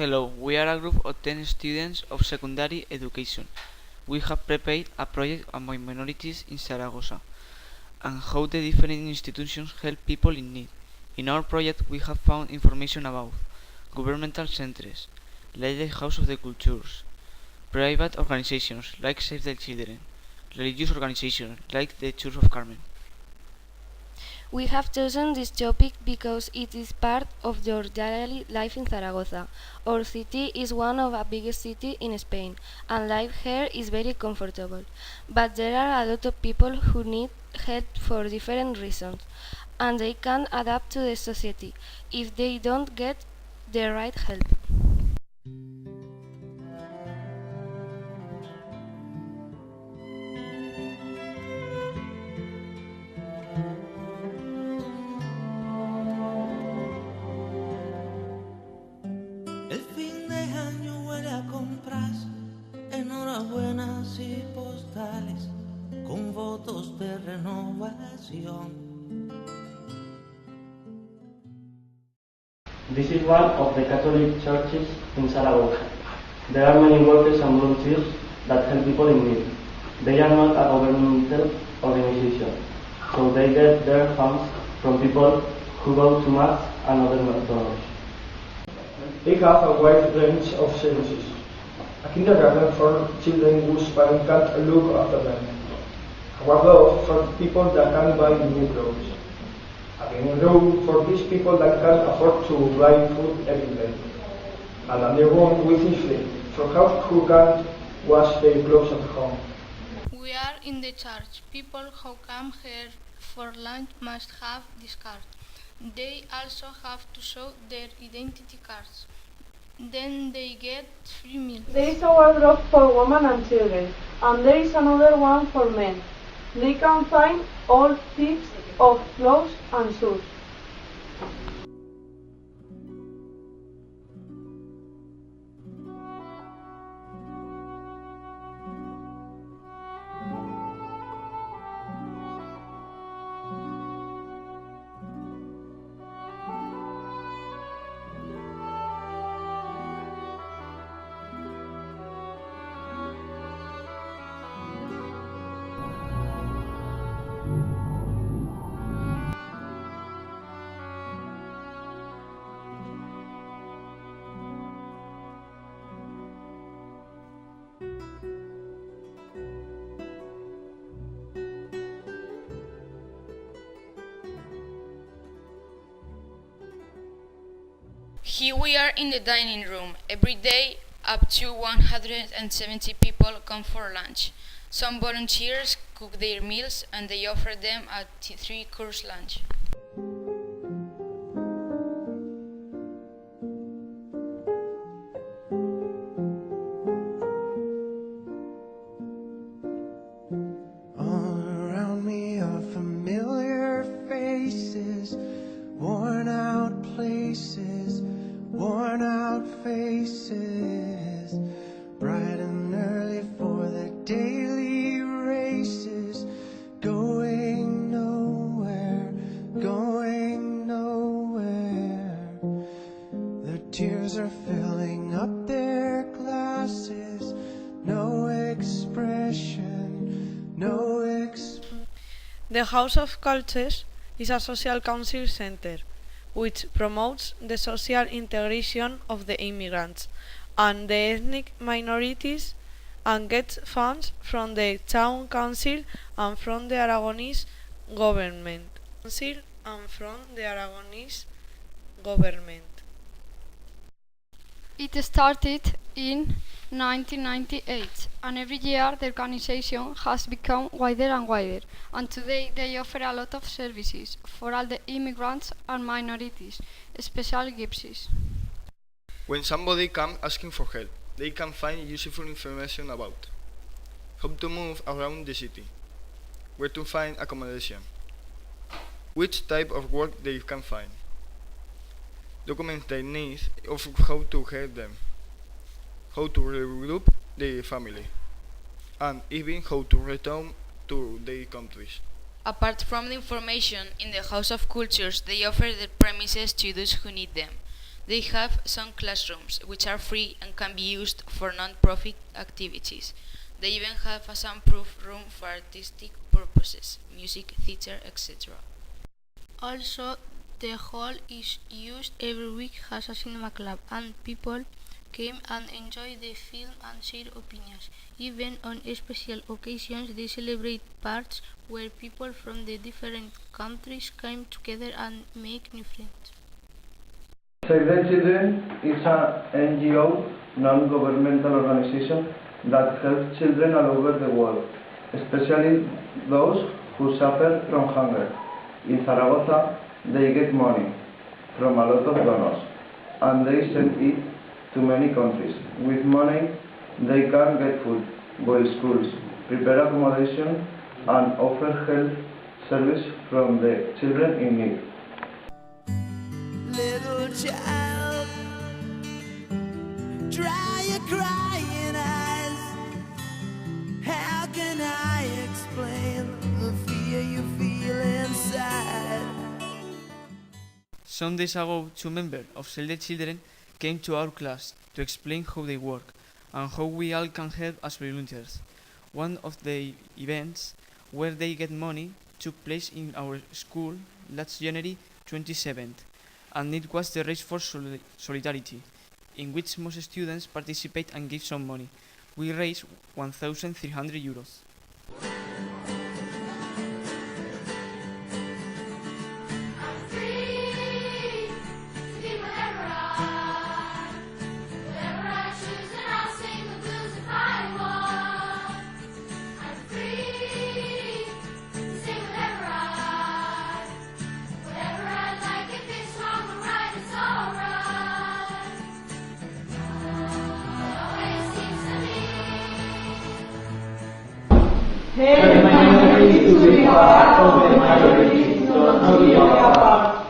Hello, we are a group of 10 students of secondary education. We have prepared a project about minorities in Zaragoza and how the different institutions help people in need. In our project we have found information about governmental centers, like the House of the Cultures, private organizations like Save the Children, religious organizations like the Church of Carmen. We have chosen this topic because it is part of your daily life in Zaragoza. Our city is one of the biggest cities in Spain, and life here is very comfortable. But there are a lot of people who need help for different reasons, and they can't adapt to the society if they don't get the right help. El fin de año huele a compras, enhorabuenas y postales con votos de renovación. This is one of the Catholic churches in Zaragoza. There are many workers and volunteers that help people in need. They are not a governmental organization, so they get their funds from people who go to Mass and other donors. They have a wide range of services. A kindergarten for children whose parents can't look after them. A wardrobe for people that can't buy new clothes. A cleaning room for these people that can't afford to buy food every day. A laundry room with free for those who can't wash their clothes at home. We are in the church. People who come here for lunch must have this card. They also have to show their identity cards. Then they get free meals. There is a wardrobe for women and children, and there is another one for men. They can find all types of clothes and shoes. Here we are in the dining room. Every day, up to 170 people come for lunch. Some volunteers cook their meals and they offer them a 3-course lunch. All around me are familiar faces, worn out places, worn out faces, bright and early for the daily races, going nowhere, going nowhere. Their tears are filling up their glasses, no expression, no expression. The House of Cultures is a social council center which promotes the social integration of the immigrants and the ethnic minorities and gets funds from the town council and from the Aragonese government. It started in 1998, and every year the organization has become wider and wider, and today they offer a lot of services for all the immigrants and minorities, especially gypsies. When somebody comes asking for help, they can find useful information about how to move around the city, where to find accommodation, which type of work they can find, documents they need of how to help them, how to regroup the family, and even how to return to their countries. Apart from the information in the House of Cultures, they offer the premises to those who need them. They have some classrooms, which are free and can be used for non-profit activities. They even have a soundproof room for artistic purposes, music, theater, etc. Also, the hall is used every week as a cinema club, and people came and enjoyed the film and share opinions. Even on special occasions, they celebrate parties where people from the different countries come together and make new friends. Save the Children is an NGO, non-governmental organization that helps children all over the world, especially those who suffer from hunger. In Zaragoza, they get money from a lot of donors, and they send it to many countries. With money, they can get food, build schools, prepare accommodation, and offer health service from the children in need. Little child, dry your crying eyes. How can I explain the fear you feel inside? Some days ago, 2 members of Save the Children came to our class to explain how they work and how we all can help as volunteers. One of the events where they get money took place in our school last January 27th, and it was the Race for Solidarity, in which most students participate and give some money. We raised €1,300. Help minorities to be part of the majority, not to be apart.